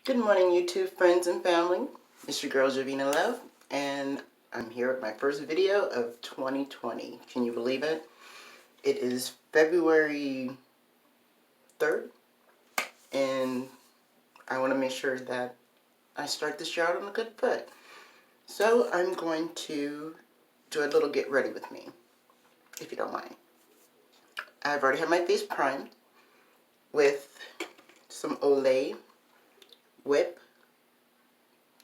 Good morning, YouTube friends and family. It's your girl, Javina Love, and I'm here with my first video of 2020. Can you believe it? It is February 3rd, and I want to make sure that I start this year out on a good foot. So I'm going to do a little get ready with me, if you don't mind. I've already had my face primed with some Olay Whip.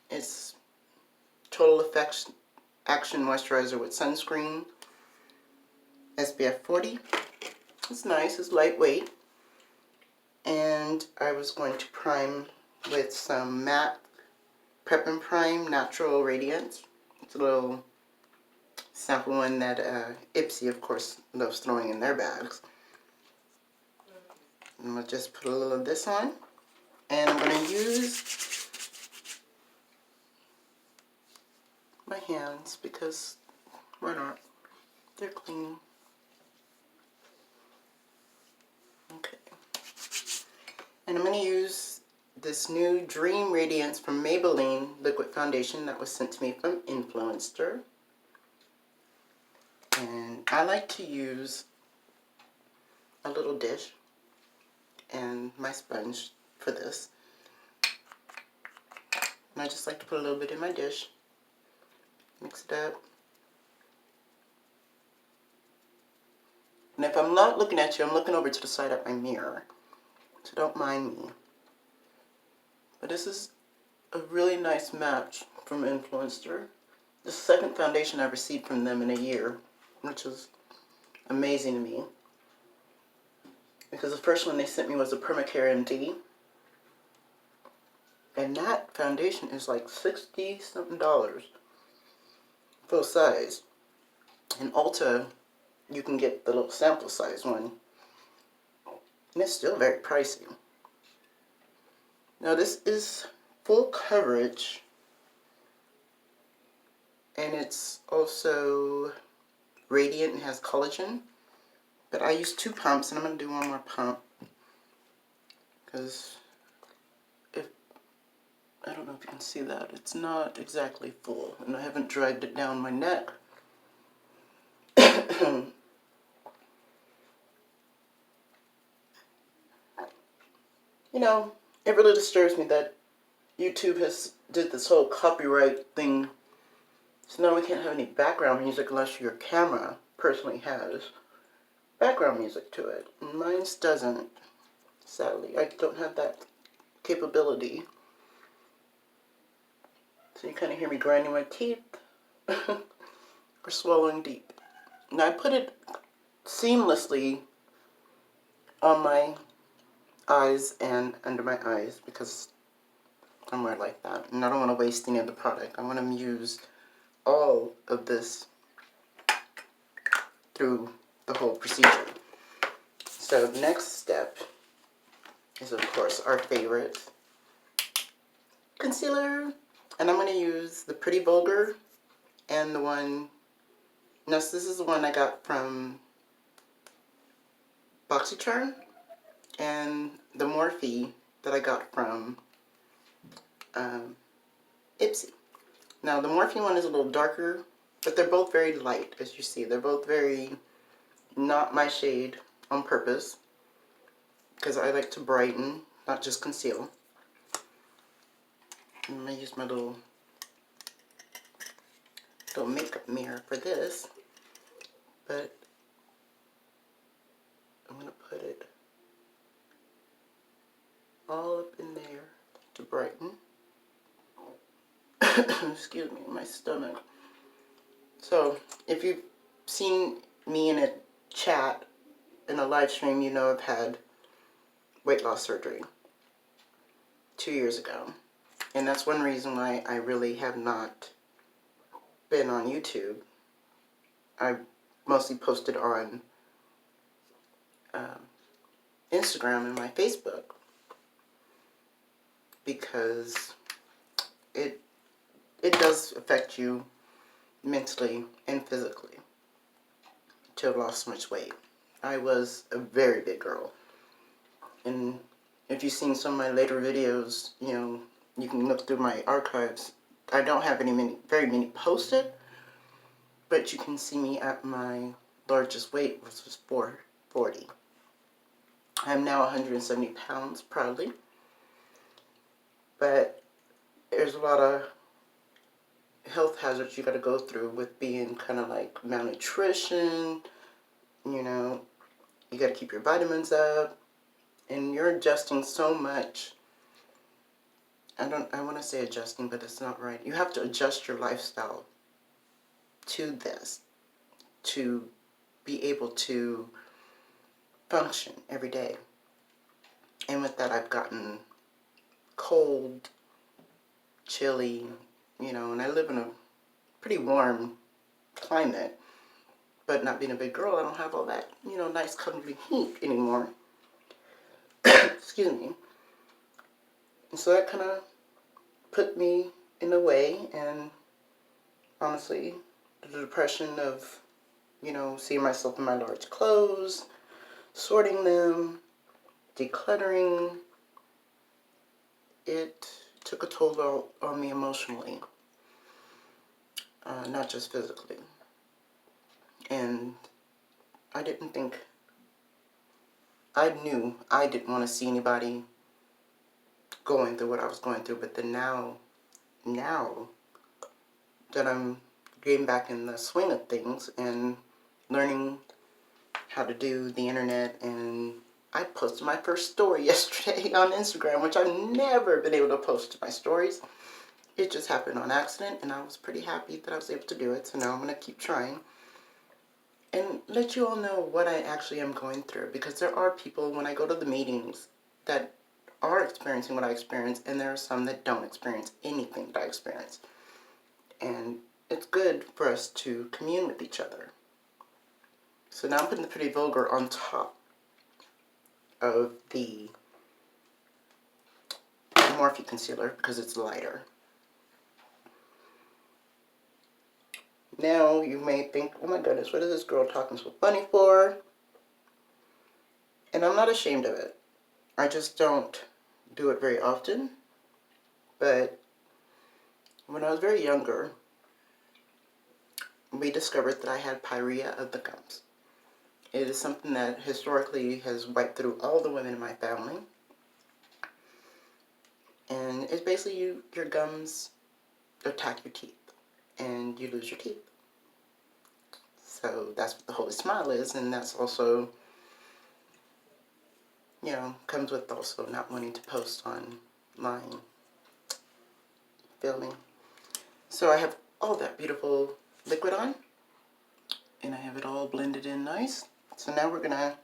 It's Total Effects Action Moisturizer with sunscreen, SPF 40. It's nice, it's lightweight. And I was going to prime with some matte Prep and Prime Natural Radiance. It's a little sample one that Ipsy, of course, loves throwing in their bags. I'm going to just put a little of this on. And I'm going to use my hands because why not? They're clean. Okay. And I'm going to use this new Dream Radiance from Maybelline liquid foundation that was sent to me from Influenster. And I like to use a little dish and my sponge for this. And I just like to put a little bit in my dish, mix it up. And if I'm not looking at you, I'm looking over to the side of my mirror. So don't mind me. But this is a really nice match from Influencer. The second foundation I've received from them in a year, which is amazing to me. Because the first one they sent me was a Permacare MD. And that foundation is like $60 something full size. In Ulta, you can get the little sample size one. And it's still very pricey. Now this is full coverage. And it's also radiant and has collagen. But I use 2 pumps, and I'm going to do one more pump. Because I don't know if you can see that. It's not exactly full. And I haven't dragged it down my neck. You know, it really disturbs me that YouTube has did this whole copyright thing. So now we can't have any background music unless your camera personally has background music to it. And mine doesn't, sadly. I don't have that capability. So you kind of hear me grinding my teeth or swallowing deep. Now I put it seamlessly on my eyes and under my eyes because I'm weird like that. And I don't want to waste any of the product. I want to use all of this through the whole procedure. So the next step is, of course, our favorite concealer. And I'm going to use the Pretty Vulgar and the one, no, this is the one I got from BoxyCharm, and the Morphe that I got from Ipsy. Now the Morphe one is a little darker, but they're both very light, as you see. They're both very not my shade on purpose, because I like to brighten, not just conceal. I'm going to use my little makeup mirror for this, but I'm going to put it all up in there to brighten. Excuse me, my stomach. So, if you've seen me in a chat, in a live stream, you know I've had weight loss surgery 2 years ago. And that's one reason why I really have not been on YouTube. I mostly posted on Instagram and my Facebook because it does affect you mentally and physically to have lost so much weight. I was a very big girl, and if you've seen some of my later videos, you know, you can look through my archives. I don't have very many posted, but you can see me at my largest weight, which was 440. I'm now 170 pounds, proudly. But there's a lot of health hazards you got to go through with being kind of like malnutrition. You know, you got to keep your vitamins up, and you're adjusting so much. I want to say adjusting, but it's not right. You have to adjust your lifestyle to this to be able to function every day. And with that, I've gotten cold, chilly, you know, and I live in a pretty warm climate, but not being a big girl, I don't have all that, you know, nice comfy heat anymore. Excuse me. And so that kind of put me in a way, and honestly, the depression of, you know, seeing myself in my large clothes, sorting them, decluttering, it took a toll on me emotionally, not just physically. And I knew I didn't want to see anybody going through what I was going through, but then now that I'm getting back in the swing of things and learning how to do the internet, and I posted my first story yesterday on Instagram, which I've never been able to post my stories. It just happened on accident, and I was pretty happy that I was able to do it, so now I'm going to keep trying and let you all know what I actually am going through, because there are people, when I go to the meetings, that are experiencing what I experience, and there are some that don't experience anything that I experience. And it's good for us to commune with each other. So now I'm putting the Pretty Vulgar on top of the Morphe concealer because it's lighter. Now you may think, oh my goodness, what is this girl talking so funny for? And I'm not ashamed of it. I just don't do it very often. But when I was very younger, we discovered that I had pyorrhea of the gums. It is something that historically has wiped through all the women in my family. And it's basically your gums attack your teeth and you lose your teeth. So that's what the Holy Smile is, and that's also, you know, comes with also not wanting to post online filming. So I have all that beautiful liquid on, and I have it all blended in nice. So now we're gonna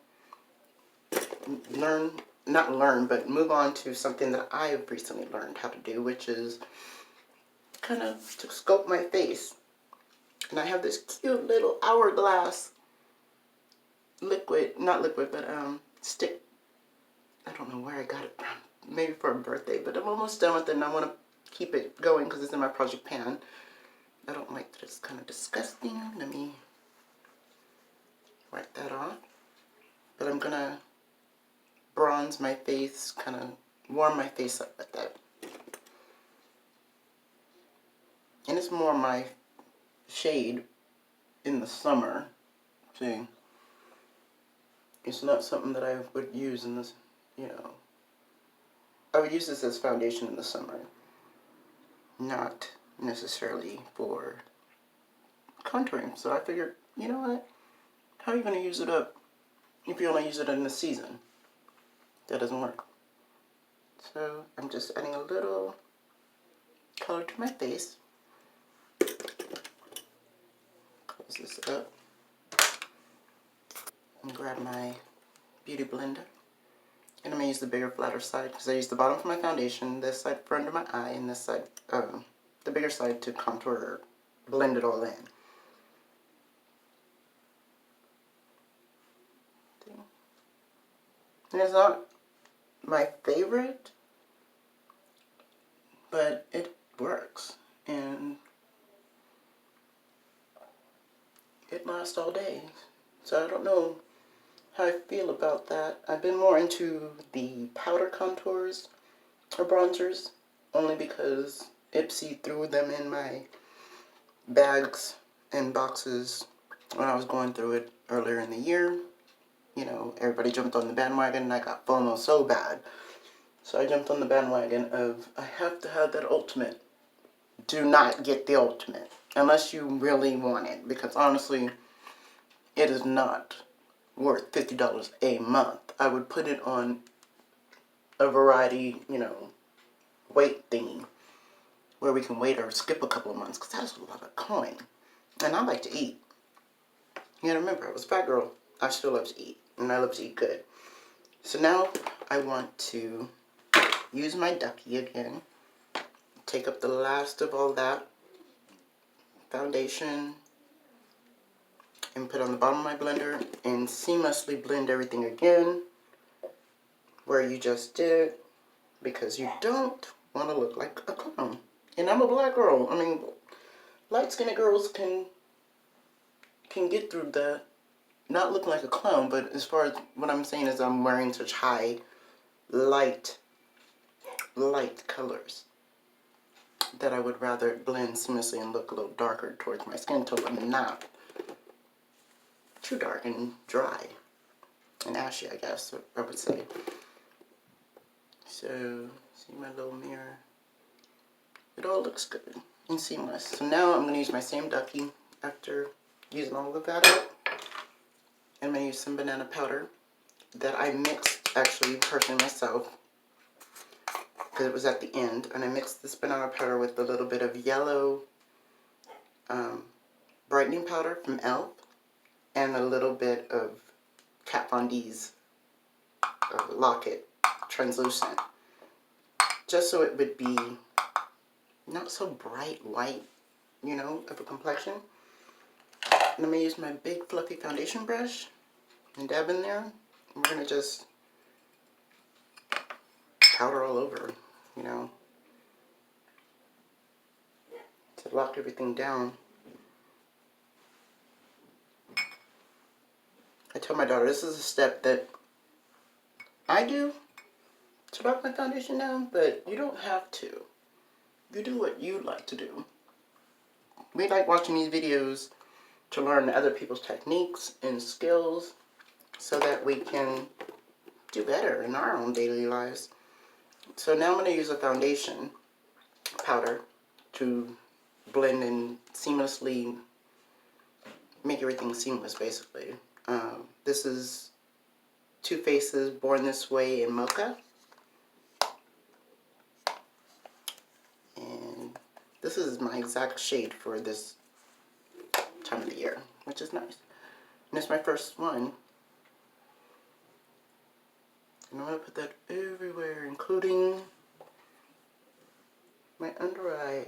move on to something that I have recently learned how to do, which is kind of to sculpt my face. And I have this cute little hourglass stick. I don't know where I got it from. Maybe for a birthday, but I'm almost done with it, and I want to keep it going because it's in my project pan. I don't like that it's kind of disgusting. Let me wipe that off. But I'm gonna bronze my face, kind of warm my face up with that. And it's more my shade in the summer. See, it's not something that I would use in this, you know. I would use this as foundation in the summer, not necessarily for contouring. So I figured, you know what? How are you going to use it up if you only use it in the season? That doesn't work. So I'm just adding a little color to my face. Close this up. And grab my beauty blender. And I'm going to use the bigger, flatter side because I use the bottom for my foundation, this side for under my eye, and this side, the bigger side to contour or blend it all in. And it's not my favorite, but it works. And it lasts all day. So I don't know how I feel about that. I've been more into the powder contours or bronzers, only because Ipsy threw them in my bags and boxes when I was going through it earlier in the year. You know, everybody jumped on the bandwagon and I got FOMO so bad. So I jumped on the bandwagon of, I have to have that ultimate. Do not get the ultimate unless you really want it, because honestly, it is not worth $50 a month. I would put it on a variety, you know, weight thingy where we can wait or skip a couple of months, because that's a lot of coin. And I like to eat. You gotta remember, I was a fat girl. I still love to eat, and I love to eat good. So now I want to use my ducky again. Take up the last of all that foundation and put on the bottom of my blender and seamlessly blend everything again where you just did, because you don't want to look like a clown. And I'm a black girl. I mean, light-skinned girls can get through that, not looking like a clown, but as far as what I'm saying is I'm wearing such high, light colors that I would rather blend seamlessly and look a little darker towards my skin tone, but not too dark and dry and ashy, I guess I would say. So, see my little mirror? It all looks good and seamless. So now I'm going to use my same ducky after using all of that up. I'm going to use some banana powder that I mixed, actually, personally myself, because it was at the end. And I mixed this banana powder with a little bit of yellow brightening powder from e.l.f. and a little bit of Kat Von D's Lock-It translucent, just so it would be not so bright white, you know, of a complexion. And I'm going to use my big fluffy foundation brush and dab in there. We're going to just powder all over, you know, to lock everything down. I tell my daughter this is a step that I do to lock my foundation down, but you don't have to. You do what you like to do. We like watching these videos to learn other people's techniques and skills so that we can do better in our own daily lives. So now I'm going to use a foundation powder to blend and seamlessly make everything seamless, basically. This is Too Faced's Born This Way in Mocha. And this is my exact shade for this time of the year, which is nice. And it's my first one. And I'm going to put that everywhere, including my under eye.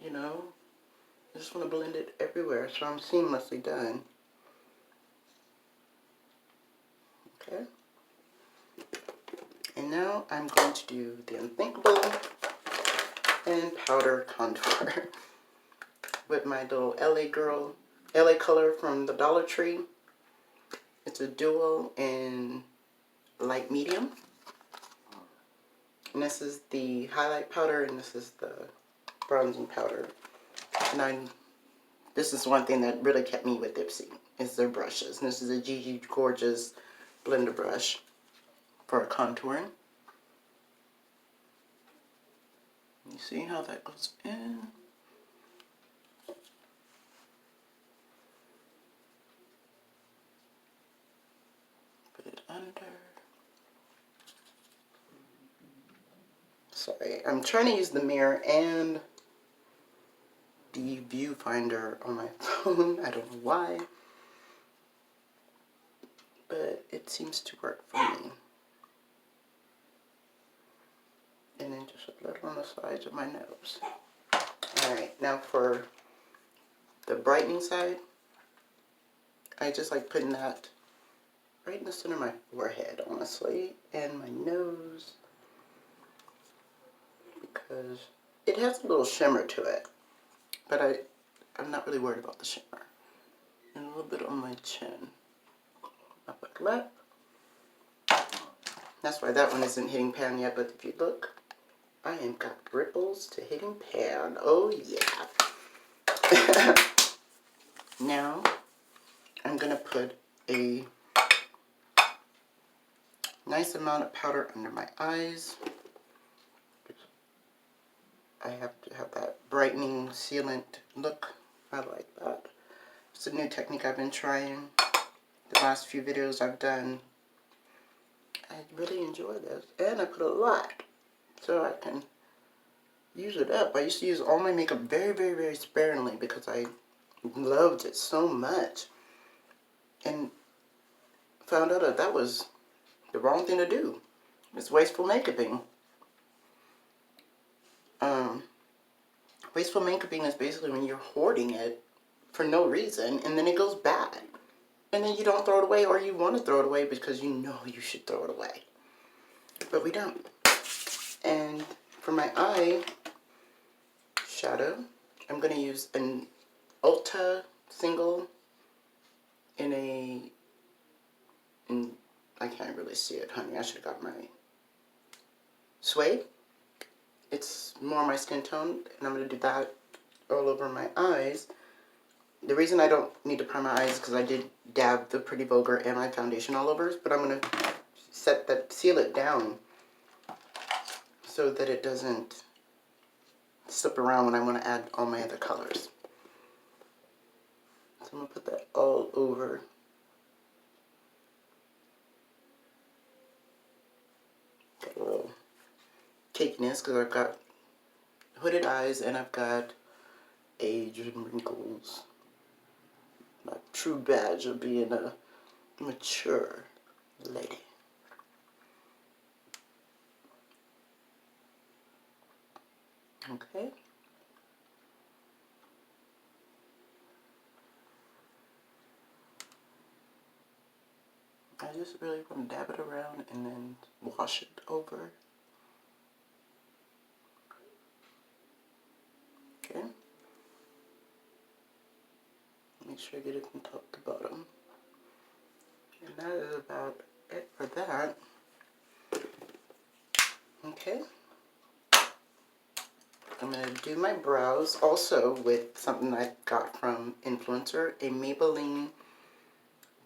You know, I just want to blend it everywhere so I'm seamlessly done. Okay. And now I'm going to do the unthinkable and powder contour with my little LA color from the Dollar Tree. It's a duo in light medium. And this is the highlight powder and this is the bronzing powder. And this is one thing that really kept me with Ipsy, is their brushes. And this is a GG Gorgeous blender brush for contouring. You see how that goes in? Put it under. Sorry, I'm trying to use the mirror and the viewfinder on my phone. I don't know why, but it seems to work for me. And then just a little on the sides of my nose. Alright, now for the brightening side, I just like putting that right in the center of my forehead, honestly, and my nose, because it has a little shimmer to it, but I'm not really worried about the shimmer. And a little bit on my chin, up like that. That's why that one isn't hitting pan yet, but if you look, I am got ripples to hitting pan. Oh yeah. Now, I'm going to put a nice amount of powder under my eyes. I have to have that brightening sealant look. I like that. It's a new technique I've been trying. The last few videos I've done, I really enjoy this. And I put a lot so I can use it up. I used to use all my makeup very, very, very sparingly because I loved it so much. And found out that that was the wrong thing to do. It's wasteful makeuping. Wasteful makeuping is basically when you're hoarding it for no reason and then it goes bad. And then you don't throw it away, or you want to throw it away because you know you should throw it away. But we don't. And for my eye shadow, I'm going to use an Ulta single in I can't really see it, honey. I should have got my suede. It's more my skin tone, and I'm going to do that all over my eyes. The reason I don't need to prime my eyes is because I did dab the Pretty Vulgar and my foundation all over, but I'm going to seal it down so that it doesn't slip around when I want to add all my other colors. So I'm going to put that all over. Got a little cakiness because I've got hooded eyes and I've got age and wrinkles. My true badge of being a mature lady. Okay. I just really want to dab it around and then wash it over. Okay. Make sure I get it from top to bottom. And that is about it for that. Okay. I'm going to do my brows also with something I got from Influencer, a Maybelline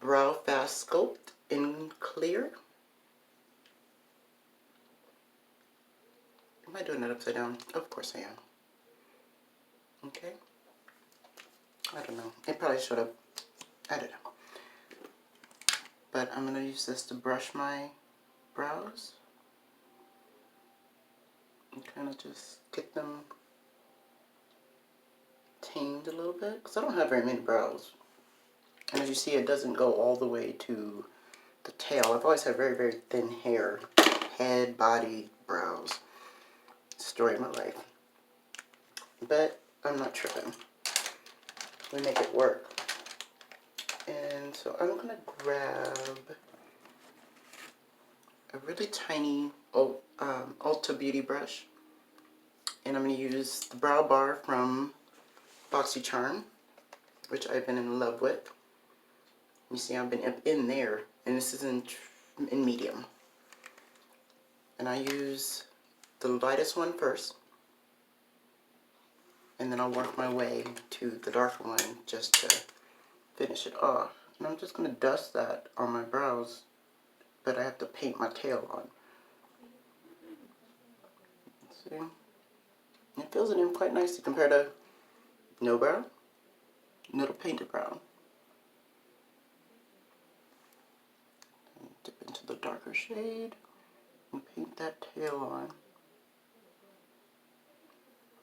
Brow Fast Sculpt in clear. Am I doing it upside down? Of course I am. Okay. I don't know. It probably should have. I don't know. But I'm going to use this to brush my brows. And kind of just get them tamed a little bit. Because I don't have very many brows. And as you see, it doesn't go all the way to the tail. I've always had very, very thin hair. Head, body, brows. Story of my life. But I'm not tripping. We make it work. And so I'm going to grab a really tiny Ulta Beauty brush. And I'm going to use the brow bar from BoxyCharm, which I've been in love with. You see I've been in there, and this is in medium. And I use the lightest one first, and then I'll work my way to the darker one just to finish it off. And I'm just going to dust that on my brows, but I have to paint my tail on. See? It fills it in quite nicely compared to no brow, little painted brown. And dip into the darker shade and paint that tail on.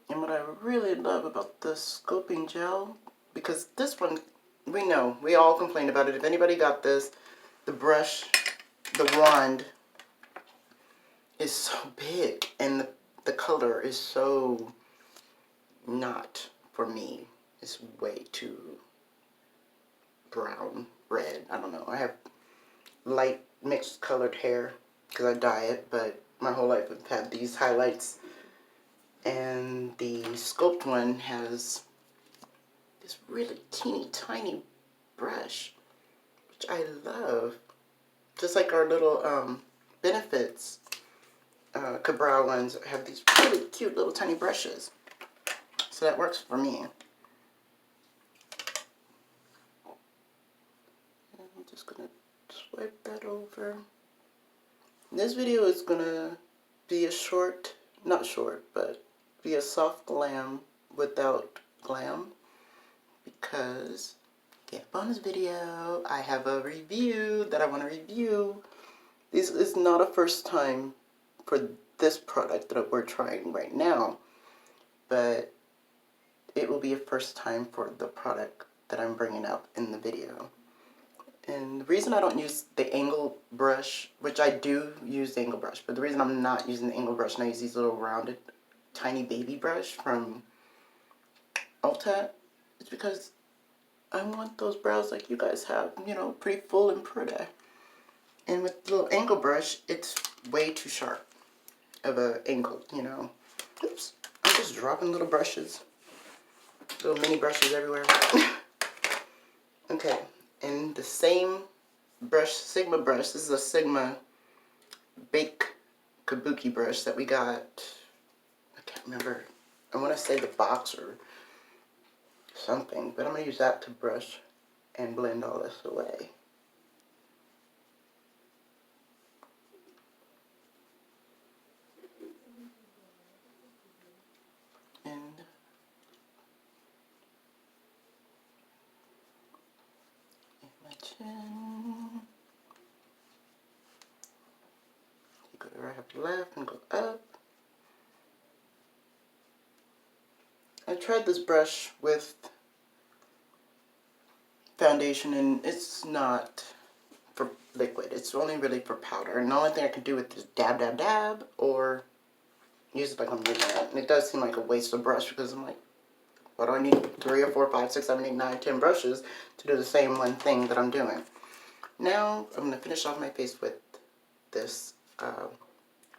And what I really love about this sculpting gel, because this one, we all complained about it. If anybody got this, the brush, the wand is so big and the color is so not for me. It's way too brown, red. I don't know. I have light mixed colored hair because I dye it, but my whole life I've had these highlights. And the Sculpt one has this really teeny tiny brush, which I love. Just like our little Benefits Cabral ones have these really cute little tiny brushes. So that works for me. And I'm just going to swipe that over. This video is going to be a short, not short, but be a soft glam without glam. Because, get bonus video, I have a review that I want to review. This is not a first time for this product that we're trying right now, but it will be a first time for the product that I'm bringing up in the video. And the reason I don't use the angle brush, which I do use the angle brush, but the reason I'm not using the angle brush and I use these little rounded tiny baby brush from Ulta is because I want those brows like you guys have, you know, pretty full and pretty. And with the little angle brush, it's way too sharp of an angle, you know. Oops, I'm just dropping little brushes. Little mini brushes everywhere. Okay, and the same brush, Sigma brush, this is a Sigma Bake Kabuki brush that we got, I can't remember, I want to say the box or something, but I'm going to use that to brush and blend all this away. And my chin. You go right, left, and go up. I tried this brush with foundation and it's not for liquid. It's only really for powder. And the only thing I can do with is dab, dab, dab, or use it like I'm using it. And it does seem like a waste of brush because I'm like, why do I need 3 or 4, 5, 6, 7, 8, 9, 10 brushes to do the same one thing that I'm doing? Now I'm going to finish off my face with this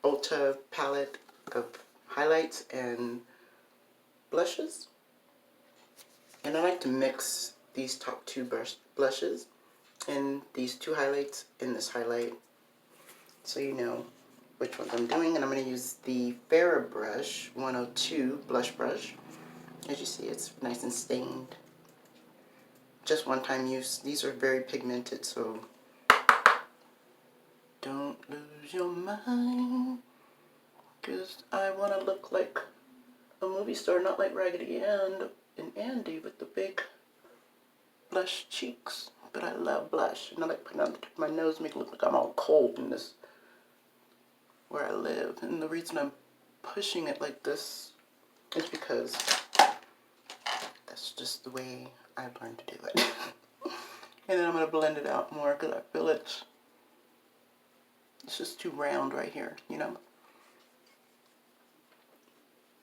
Ulta palette of highlights and blushes. And I like to mix these top 2 blushes and these 2 highlights in this highlight so you know which ones I'm doing. And I'm going to use the Farrah brush 102 blush brush. As you see, it's nice and stained. Just one time use. These are very pigmented, so don't lose your mind, because I want to look like a movie star, not like Raggedy Ann and Andy with the big blush cheeks. But I love blush, and I like putting it on the tip of my nose, make it look like I'm all cold in this, where I live. And the reason I'm pushing it like this is because that's just the way I've learned to do it. And then I'm going to blend it out more because I feel it's just too round right here, you know?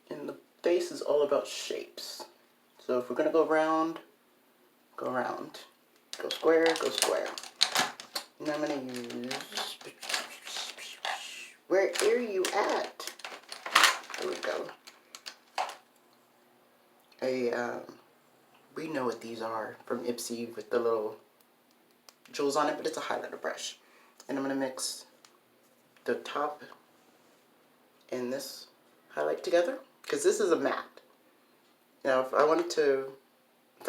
And the face is all about shapes. So if we're going to go round, go round. Go square, go square. And I'm going to use... Where are you at? There we go. We know what these are from Ipsy with the little jewels on it, but it's a highlighter brush. And I'm going to mix the top and this highlight together, because this is a matte. Now if I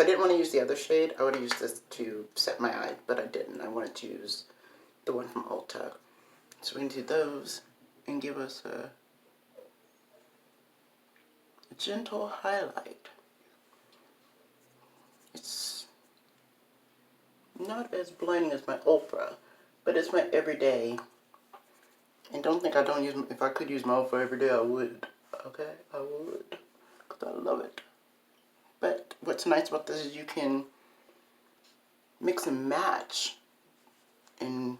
didn't want to use the other shade, I would have used this to set my eye, but I didn't. I wanted to use the one from Ulta. So we can do those and give us a gentle highlight. It's not as blinding as my Oprah, but it's my everyday. And don't think I don't use, if I could use my Oprah every day, I would. Okay, I would, because I love it. But what's nice about this is you can mix and match. And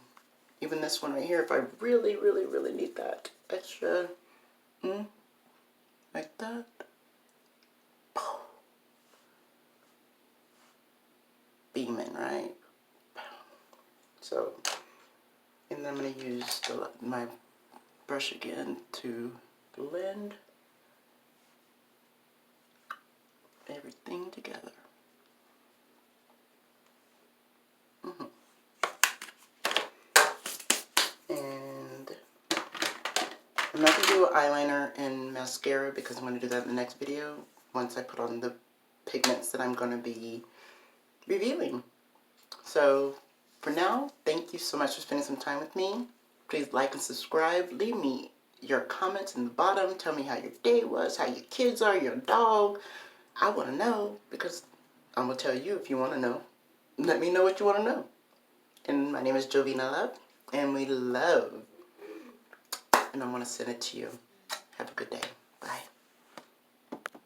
even this one right here, if I really, really, really need that extra, like that. Beaming, right? So, and then I'm going to use my brush again to blend everything together. I'm not going to do eyeliner and mascara because I'm going to do that in the next video once I put on the pigments that I'm going to be reviewing. So for now, thank you so much for spending some time with me. Please like and subscribe. Leave me your comments in the bottom. Tell me how your day was, how your kids are, your dog. I want to know because I'm going to tell you if you want to know. Let me know what you want to know. And my name is Jovina Love, and we love. And I'm going to send it to you. Have a good day.